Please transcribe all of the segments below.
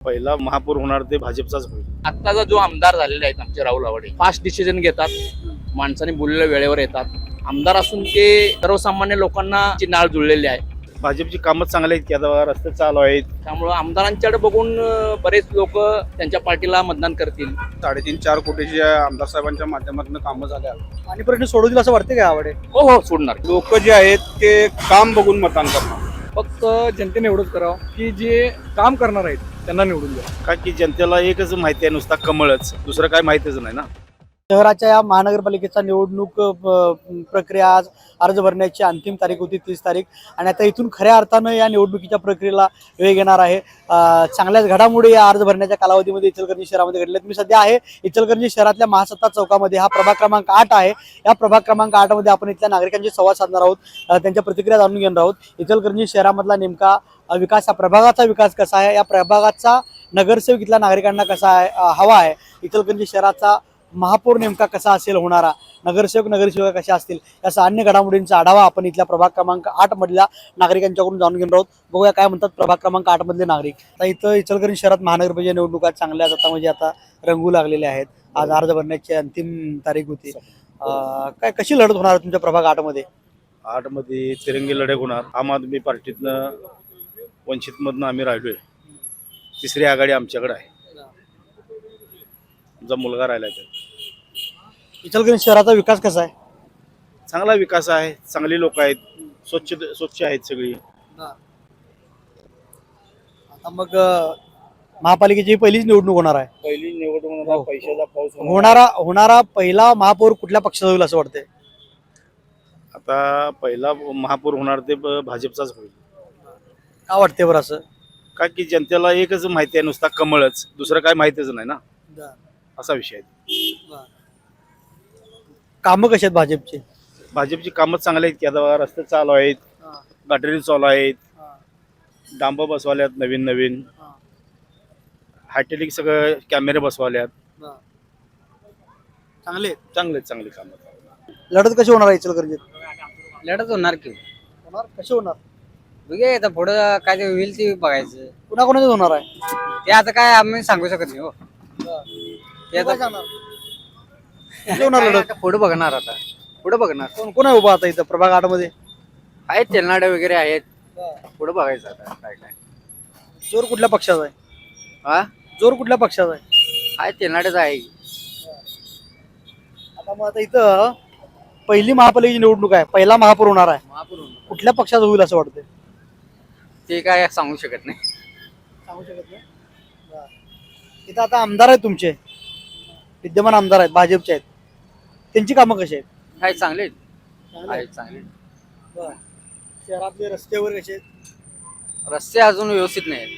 पहिला महापौर होणार ते भाजपचाच होईल. आत्ताचा जो आमदार झालेले आहेत आमचे राहुल आवाडे फास्ट डिसिजन घेतात, माणसाने बोललेल्या वेळेवर येतात. आमदार असून ते सर्वसामान्य लोकांना नाळ जुळलेले आहे. भाजपची कामं चांगली आहेत की आता रस्ते चालू आहेत. त्यामुळं आमदारांच्याकडे बघून बरेच लोक त्यांच्या पार्टीला मतदान करतील. 3.5-4 कोटीची आमदार साहेबांच्या माध्यमातून कामं झाल्या. आणि प्रश्न सोडवतील असं वाटते का आवडे? हो हो सोडणार. लोक जे आहेत ते काम बघून मतदान करणार. फक्त जनतेने एवढंच करावं की जे काम करणार आहेत त्यांना निवडून द्या. का की जनतेला एकच माहिती आहे, नुसता कमळच, दुसरं काय माहितीच नाही ना. शहराच्या या महानगरपालिकेचा निवडणूक प्रक्रिया आज अर्ज भरण्याची अंतिम तारीख होती 30 तारीख आणि आता इथून खऱ्या अर्थानं या निवडणुकीच्या प्रक्रियेला वेग येणार आहे. चांगल्याच घडामोडी या अर्ज भरण्याच्या कालावधीमध्ये इचलकरंजी शहरामध्ये घडल्यात. मी सध्या आहे इचलकरंजी शहरातल्या महासत्ता चौकामध्ये. हा प्रभाग क्रमांक 8 आहे. या प्रभाग क्रमांक 8 मध्ये आपण इथल्या नागरिकांशी संवाद साधणार आहोत, त्यांच्या प्रतिक्रिया जाणून घेणार आहोत. इचलकरंजी शहरामधला नेमका विकास, हा प्रभागाचा विकास कसा आहे, या प्रभागाचा नगरसेवक इथल्या नागरिकांना कसा हवा आहे, इचलकरंजी शहराचा महापौर नेमका कसा असेल होणारा, नगरसेवक नगरसेविका कशा असतील, या अन्य घडामोडींचा आढावा आपण इथल्या प्रभाग क्रमांक 8 मधल्या नागरिकांच्याकडून जाणून घेणार आहोत. बघूया काय म्हणतात प्रभाग क्रमांक 8 मधले नागरिक. आता इथं इचलकरंजी शहरात महानगरपालिका निवडणुका चांगल्याच आता म्हणजे आता रंगू लागलेल्या आहेत. आज अर्ज भरण्याची अंतिम तारीख होती. काय कशी लढत होणार तुमच्या प्रभाग 8 मध्ये? 8 मध्ये तिरंगी लढत होणार. आम आदमी पार्टीतनं वंचित मधनं आम्ही राहिलोय. तिसरी आघाडी आमच्याकडे आहे. आमचा मुलगा राहिलाय. तर इचलकरंजी शहराचा विकास कसा आहे? चांगला विकास आहे. चांगली लोक आहेत, स्वच्छ आहेत सगळी. आता मग महापालिकेची पहिलीच निवडणूक होणार आहे. पहिली निवडणूक पैशाचा पाऊस होणारा पहिला महापौर कुठल्या पक्षाचा होईल असं वाटतंय? आता पहिला महापौर होणार ते भाजपचाच होईल. का वाटते बरं असं? का की जनतेला एकच माहिती आहे, नुसता कमळच, दुसरं काय माहितीच नाही ना, असा विषय आहे. कामं कशी आहेत भाजपची? भाजपची कामं चांगली आहेत की आता रस्ते चालू आहेत, गटारी चालू आहेत, डांब बसवाल्यात नवीन नवीन, हायटेलिक सगळं कॅमेरे बसवाल्यात. चांगले कामं. लढत कशी होणार आहे इचलकरंजीत? लढत होणार की होणार कशी होणार? बघूया आता पुढं काय ते होईल ते बघायचं. कुणा कोणाचं होणार आहे? ते आता काय आम्ही सांगू शकत नाही हो. ते आता होणार लढत. पुढे बघणार आता पुढे बघणार. कोण कोण आहे उभा आता इथं प्रभाग 8 मध्ये? आहेत तेलनाडे वगैरे आहेत. पुढे बघायचं आता काय काय. जोर कुठल्या पक्षाचा आहे? हा जोर कुठल्या पक्षाचा आहे? आहे तेलनाडेच आहे. आता मग आता इथं पहिली महापालिकेची निवडणूक आहे, पहिला महापौर होणार आहे. महापूर कुठल्या पक्षाचा होईल असं वाटतंय? ते काय सांगू शकत नाही. सांगू शकत नाही. इथं आता आमदार आहेत तुमचे, विद्यमान आमदार आहेत, भाजपचे आहेत. त्यांची कामं कशी आहेत? आहे चांगले आहेत चांगले. शहरातले रस्ते वगैरे कसे आहेत? रस्ते अजून व्यवस्थित नाही आहेत,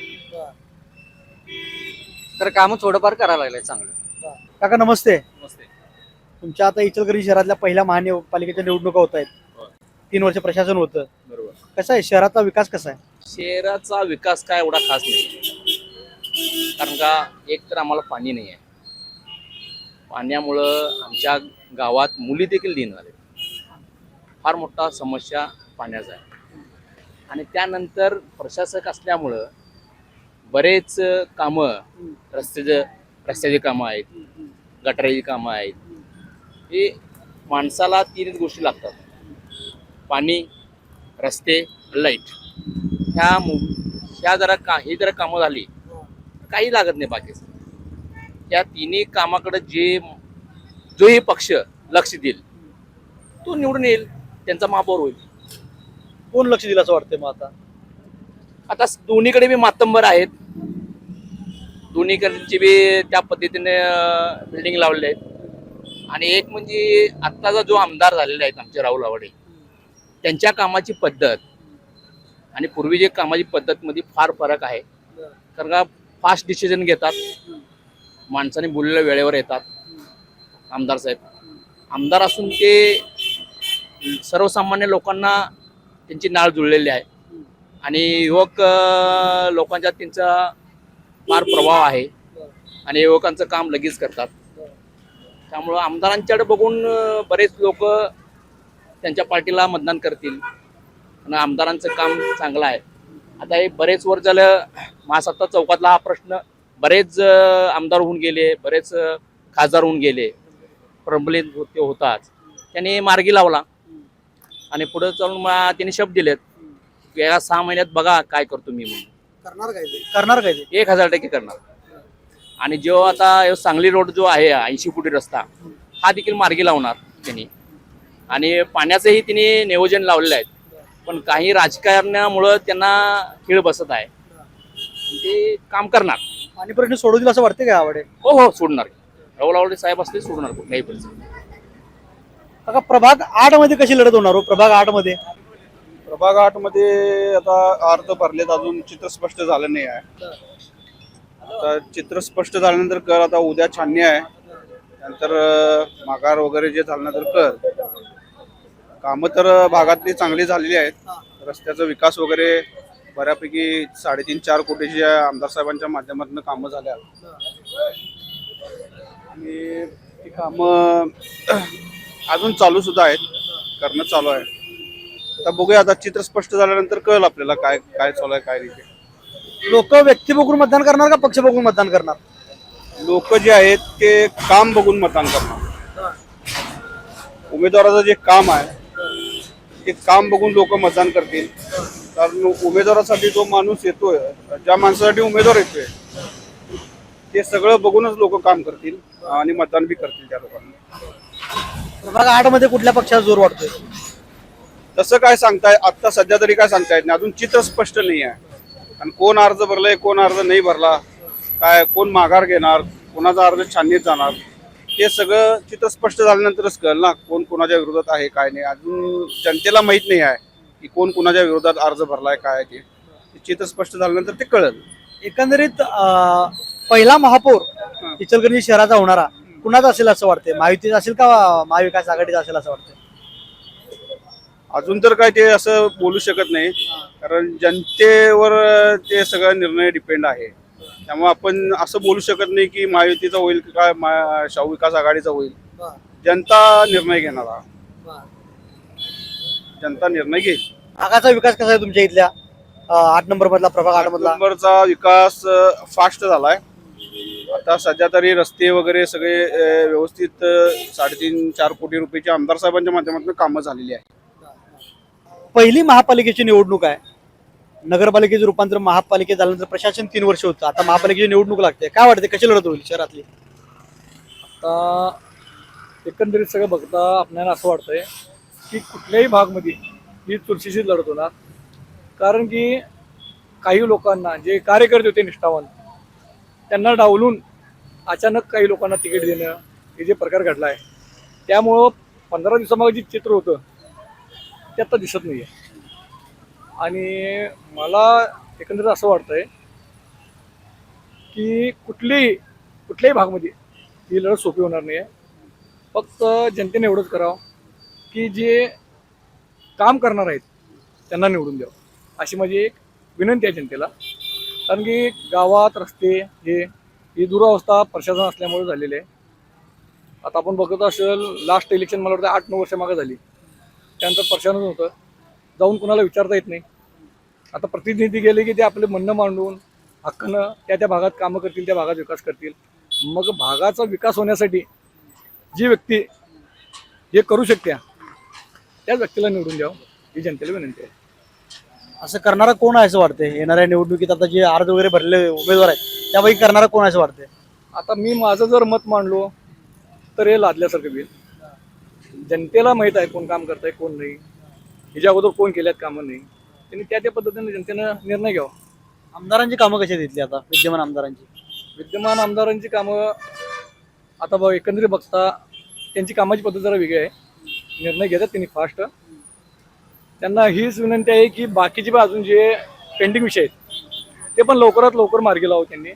तर काम थोडंफार करायला लागलंय चांगलं. काका नमस्ते. नमस्ते. तुमच्या आता इचलकरंजी शहरातल्या पहिल्या महानगरपालिकेच्या निवडणुका होत आहेत. 3 वर्ष प्रशासन होतं. बरोबर. कसा आहे शहराचा विकास कसा आहे? शहराचा विकास काय एवढा खास नाही, कारण का एक तर आम्हाला पाणी नाही आहे. पाण्यामुळं आमच्या गावात मुली देखील दिन झाले. फार मोठा समस्या पाण्याचा आहे. आणि त्यानंतर प्रशासक असल्यामुळं बरेच कामं, रस्त्याची कामं आहेत, गटाराची कामं आहेत. हे माणसाला 3 गोष्टी लागतात: पाणी, रस्ते, लाईट. ह्या ही जरा कामं झाली काही लागत नाही बाकीचं. त्या 3 कामाकडे जोही पक्ष लक्ष देईल तो निवडून येईल, त्यांचा महापौर होईल. कोण लक्ष दिलं असं वाटतंय मग आता दोन्हीकडे बी मातंबर आहेत, दोन्हीकडचे बी त्या पद्धतीने बिल्डिंग लावले आहेत. आणि एक म्हणजे आत्ताचा जो आमदार झालेला आहे आमचे राहुल आवाडे, त्यांच्या कामाची पद्धत आणि पूर्वी जे कामाची पद्धत मध्ये फार फरक आहे. कारण का फास्ट डिसिजन घेतात, माणसाने बोललेल्या वेळेवर येतात. आमदार साहेब आमदार असून ते सर्वसामान्य लोकांना त्यांची नाळ जुळलेली आहे. आणि युवक लोकांच्यात त्यांचा फार प्रभाव आहे आणि युवकांचं काम लगेच करतात. त्यामुळं आमदारांच्याकडे बघून बरेच लोक त्यांच्या पार्टीला मतदान करतील आणि आमदारांचं काम चांगलं आहे. आता हे बरेच वर्ष झालं महासत्ता चौकातला हा प्रश्न बरेच आमदार होऊन गेले, बरेच खासदार होऊन गेले, प्रबलित ते होताच. त्यांनी मार्गी लावला आणि पुढे चालून त्यांनी शब्द दिलेत या 6 महिन्यात बघा काय करतो मी म्हणून. करणार काय ते 1000% करणार. आणि जो आता सांगली रोड जो आहे 80 फुटी रस्ता हा देखील मार्गी लावणार त्यांनी. आणि पाण्याचंही त्यांनी नियोजन लावलेलं आहे. पण काही राजकारणामुळं त्यांना खीळ बसत आहे. ते काम करणार. पाणी प्रश्न सोडवतील असं वाटतं का आवडे? हो सोडणार. राहुल आवडे साहेब असले सोडणार कुठल्याही परिस्थितीत. आता प्रभाग 8 मध्ये कशी लढत होणार हो? प्रभाग 8 मध्ये प्रभाग 8 मध्ये आता अर्ज भरलेत, अजून चित्र स्पष्ट झालं नाही आहे. आता चित्र स्पष्ट झाल्यानंतर कर. आता उद्या छाननी आहे, नंतर माघार वगैरे जे झाल्यानंतर कर. कामं तर भागातली चांगली झालेली आहेत. रस्त्याचा विकास वगैरे बऱ्यापैकी 3.5-4 कोटीची आमदार साहेबांच्या माध्यमातून कामं झाल्या आणि ती कामं अजून चालू सुद्धा आहेत, करणं चालू आहे. आता बघूया, आता चित्र स्पष्ट झाल्यानंतर कळेल आपल्याला काय काय चालू आहे काय नाही. लोक व्यक्ती बघून मतदान करणार का पक्ष बघून मतदान करणार? लोक जे आहेत ते काम बघून मतदान करणार. उमेदवाराचं जे काम आहे ते काम बघून लोक मतदान करतील. कारण उमेदवारासाठी जो माणूस येतोय, ज्या माणसासाठी उमेदवार येतोय ते सगळं बघूनच लोक काम करतील आणि मतदान बी करतील त्या लोकांना. प्रभाग 8 मध्ये कुठल्या पक्षाचा जोर वाढतोय? तसं काय सांगताय आता सध्या तरी काय सांगता येत नाही. अजून चित्र स्पष्ट नाही आहे. आणि कोण अर्ज भरलाय, कोण अर्ज नाही भरला, काय कोण माघार घेणार, कोणाचा अर्ज छाननीत जाणार, हे सगळं चित्र स्पष्ट झाल्यानंतरच कळेल ना कोण कोणाच्या विरोधात आहे काय नाही. अजून जनतेला माहित नाही आहे की कोण कोणाच्या विरोधात अर्ज भरलाय काय ते. चित्र स्पष्ट झाल्यानंतर ते कळेल. एकंदरीत पहिला महापौर इचलकरंजी शहराचा होणारा कुणाचा असेल असं वाटतंय? महायुतीचा असेल का महाविकास आघाडीचा असेल असं वाटतंय? अजून तर काय ते असं बोलू शकत नाही, कारण जनतेवर ते सगळा निर्णय डिपेंड आहे. त्यामुळे आपण असं बोलू शकत नाही की महायुतीचा होईल की काय शाहू विकास आघाडीचा होईल. जनता निर्णय घेणार, जनता निर्णय घेईल. भागाचा विकास कसा आहे तुमच्या इथल्या 8 नंबर मधला प्रभाग 8 मधला? नंबरचा विकास फास्ट झालाय. आता सध्या तरी रस्ते वगैरे सगळे व्यवस्थित 3.5-4 कोटी रुपयाची आमदार साहेबांच्या माध्यमातून कामं झालेली आहे. पहिली महापालिकेची निवडणूक आहे. नगरपालिकेचं रूपांतर महापालिकेत झाल्यानंतर प्रशासन 3 वर्ष होतं. आता महापालिकेची निवडणूक लागते. काय वाटते कशी लढत होईल शहरातली? आता एकंदरीत सगळं बघता आपल्याला असं वाटतंय की कुठल्याही भागमध्ये ही चुरशीची लढत होणार. कारण की काही लोकांना जे कार्यकर्ते होते निष्ठावान त्यांना डावलून अचानक काही लोकांना तिकीट देणं हे जे प्रकार घडला आहे, त्यामुळं 15 दिवसामागे जे चित्र होतं ते आता दिसत नाही आहे. आणि मला एकंदरीत असं वाटतंय की कुठल्याही भागमध्ये ही लढत सोपी होणार नाही आहे. फक्त जनतेने एवढंच करावं की जे काम करणार आहेत त्यांना निवडून द्यावं, अशी माझी एक विनंती आहे जनतेला. कारण की गावात रस्ते ही दुरावस्था प्रशासन असल्यामुळे झालेली आहे. आता आपण बघत असेल लास्ट इलेक्शन मला वाटतं 8-9 वर्ष मागे झाली, त्यानंतर प्रशासन होतं, जाऊन कुणाला विचारता येत नाही. आता प्रतिनिधी गेले की ते आपले म्हणणं मांडून हक्कानं त्या भागात कामं करतील, त्या भागात विकास करतील. मग भागाचा विकास होण्यासाठी जी व्यक्ती हे करू शकते त्याच व्यक्तीला निवडून द्यावं ही जनतेला विनंती आहे. असं करणारा कोण आहे असं वाटतंय? येणाऱ्या निवडणुकीत आता जे अर्ज वगैरे भरले उमेदवार आहेत त्यापैकी करणारा कोण आहे असं वाटतंय? आता मी माझं जर मत मांडलो तर हे लादल्यासारखं होईल. जनतेला माहीत आहे कोण काम करत आहे कोण नाही, हिच्या अगोदर कोण केल्यात कामं नाही, त्यांनी त्या पद्धतीने जनतेनं निर्णय घ्यावा. आमदारांची कामं कशी घेतली आता विद्यमान आमदारांची कामं आता एकंदरीत बघता त्यांची कामाची पद्धत जरा वेगळी आहे. निर्णय घेतात त्यांनी फास्ट. त्यांना हीच विनंती आहे की बाकीचे पण अजून जे पेंडिंग विषय आहेत ते पण लवकरात लवकर मार्गी लावू त्यांनी.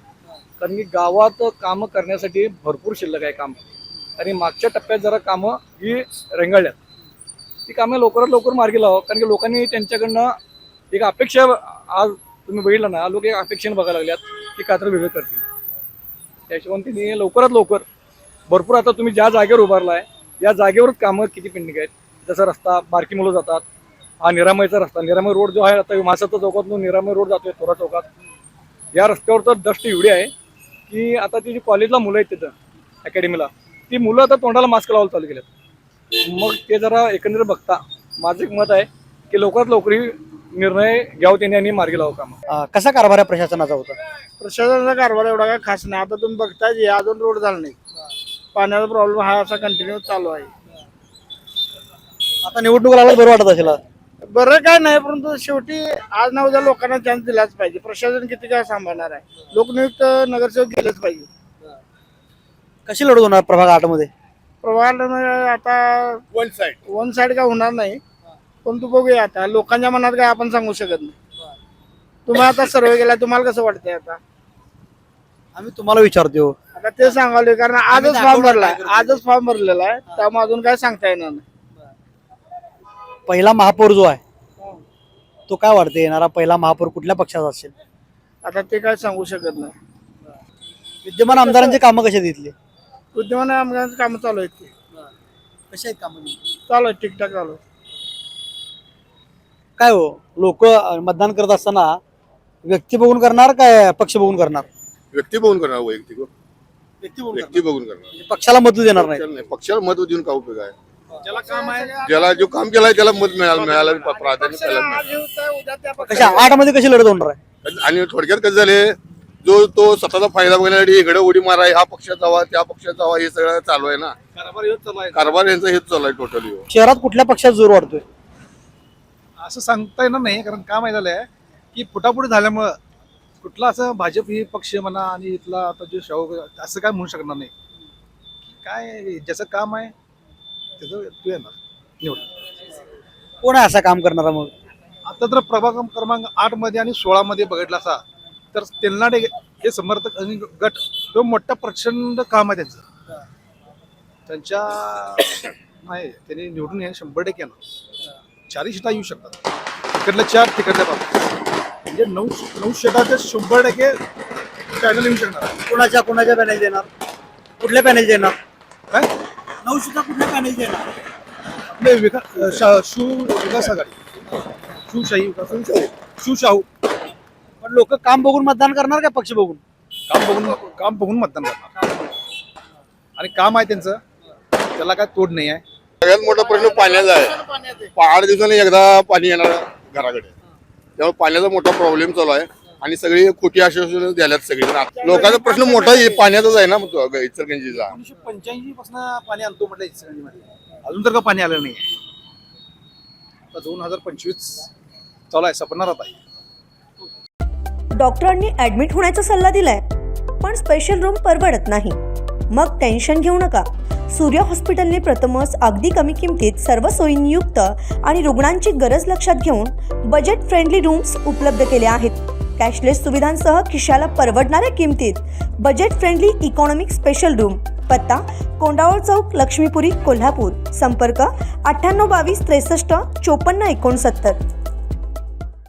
कारण की गावात कामं करण्यासाठी भरपूर शिल्लक आहे काम. आणि मागच्या टप्प्यात जरा कामं ही रेंगाळल्यात, ती कामं लवकरात लवकर मार्गी लावा. कारण की लोकांनी त्यांच्याकडनं एक अपेक्षा, आज तुम्ही बघितलं ना, लोक एक अपेक्षेने बघायला लागल्यात की काहीतरी वेगळं करतील. त्या हिशोबाने त्यांनी लवकरात लवकर भरपूर, आता तुम्ही ज्या जागेवर उभारला आहे या जागेवरच कामं किती पेंडिंग आहेत. जसं रस्ता बारकी मुलं जातात, हा निरामयचा रस्ता, निरामय रोड जो आहे आता महासत्ता चौकातून निरामय रोड जातोय थोरा चौकात, या रस्त्यावर तर डस्ट एवढी आहे की आता ती जी कॉलेजला मुलं आहेत तिथं अकॅडमीला, ती मुलं आता तोंडाला मास्क लावायला चालू केलेत. मग ते जरा एकंदरीत बघता माझं एक मत आहे की लवकरात लवकर निर्णय घ्यावं त्यांनी आणि मार्गी लावावं काम. कसा कारभार आहे प्रशासनाचा होता? प्रशासनाचा कारभार एवढा काय खास नाही. आता तुम्ही बघताय अजून रोड झाला नाही. पाण्याचा प्रॉब्लेम हा असा कंटिन्यू चालू आहे. आता निवडणूक लागल्यावर बरं वाटत असेल. बरं काय नाही, परंतु शेवटी आज ना उद्या लोकांना चान्स दिलाच पाहिजे. प्रशासन किती काय सांभाळणार आहे. लोकनियुक्त नगरसेवक गेलेच पाहिजे. कशी लढत होणार प्रभाग 8 मध्ये? प्रवाहानं आता वन साइड काय होणार नाही, परंतु बघूया आता. लोकांच्या मनात काय आपण सांगू शकत नाही. तुम्ही आता सर्वे केला, तुम्हाला कसं वाटतंय? आता आम्ही तुम्हाला विचारतो. आता ते सांगावले, कारण आजच फॉर्म भरलेला आहे, त्यामुळे अजून काय सांगता येणार नाही. पहिला महापौर जो आहे तो काय वाटते, येणारा पहिला महापौर कुठल्या पक्षाचा असेल? आता ते काय सांगू शकत नाही. विद्यमान आमदारांची कामं कशी दिसली? विद्यमान आमदारांची कामं चालू आहेत. कशी आहेत कामं? चालू आहे, ठीकठाक चालू आहे. काय हो, लोक मतदान करत असताना व्यक्ती बघून करणार काय पक्ष बघून करणार? व्यक्ती बघून करणार, वैयक्तिक व्यक्ती बघून व्यक्ती बघून करणार. पक्षाला मत देणार नाही. पक्षाला मत देऊन काय उपयोग आहे? ज्याला जो काम केलाय त्याला मत मिळालं प्राधान्य त्याला मिळालं. कशा 8 मध्ये कशी लढत होणार आहे? आणि थोडक्यात कसं झाले, जो तो स्वतःचा फायदा बघण्यासाठी इकडे उडी माराय, हा पक्षाचा हवा त्या पक्षाचा हवा, हे सगळं चालू आहे ना. कारभार यांचा हेच चालू आहे टोटली. शहरात कुठल्या पक्षात जोर वाढतोय? असं सांगता येणार नाही, कारण काय माहिती झालंय की फुटाफुटी झाल्यामुळं कुठला असं भाजप ही पक्ष म्हणा आणि इथला आता जो शाहू असं काय म्हणू शकणार नाही. काय ज्याचं काम आहे त्याचं तू येणार निवड. कोण आहे असा काम करणारा? मग आता तर प्रभाग क्रमांक 8 मध्ये आणि 16 मध्ये बघितला असा तर तेलनाडे हे समर्थक आणि गट तो मोठा प्रचंड काम आहे त्यांचं. त्यांच्या नाही त्यांनी निवडून ये 100% येणार. 4 सीटा येऊ शकतात, तिकडल्या 4 तिकडल्या 5, म्हणजे 9 सीटाच्या 100% पॅनल येऊ शकणार. कोणाच्या पॅनल देणार? कुठल्या पॅनल देणार? काय 9 सीटा कुठल्या पॅनल देणार? आपले विकास आघाडी, शिवशाहू. पण लोक काम बघून मतदान करणार का पक्ष बघून? काम बघून मतदान करणार. आणि काम आहे त्यांचं, त्याला काय तोड नाही आहे. सगळ्यात मोठा प्रश्न पाण्याचा आहे. 8 दिवसांनी एकदा पाणी येणार घराकडे, त्यामुळे पाण्याचा मोठा प्रॉब्लेम चालू आहे. आणि सगळी खोटी आश्वासन द्यायला सगळी. लोकांचा प्रश्न मोठा पाण्याचाच आहे ना इचलकरंजीचा. 1985 पासून पाणी आणतो म्हटलं इचलकरंजीमध्ये, अजून तर का पाणी आलं नाही. 2025 चालू आहे, सपनार आता. डॉक्टरांनी ऍडमिट होण्याचा सल्ला दिलाय, पण स्पेशल रूम परवडत नाही. मग टेन्शन घेऊ नका. सूर्या हॉस्पिटलने प्रथमच अगदी कमी किमतीत सर्व सोयींयुक्त आणि रुग्णांची गरज लक्षात घेऊन बजेट फ्रेंडली रूम्स उपलब्ध केले आहेत. कॅशलेस सुविधांसह खिशाला परवडणाऱ्या किमतीत budget friendly economic special room. पत्ता कोंडावळ चौक, लक्ष्मीपुरी, कोल्हापूर. संपर्क 9822 63 54 69.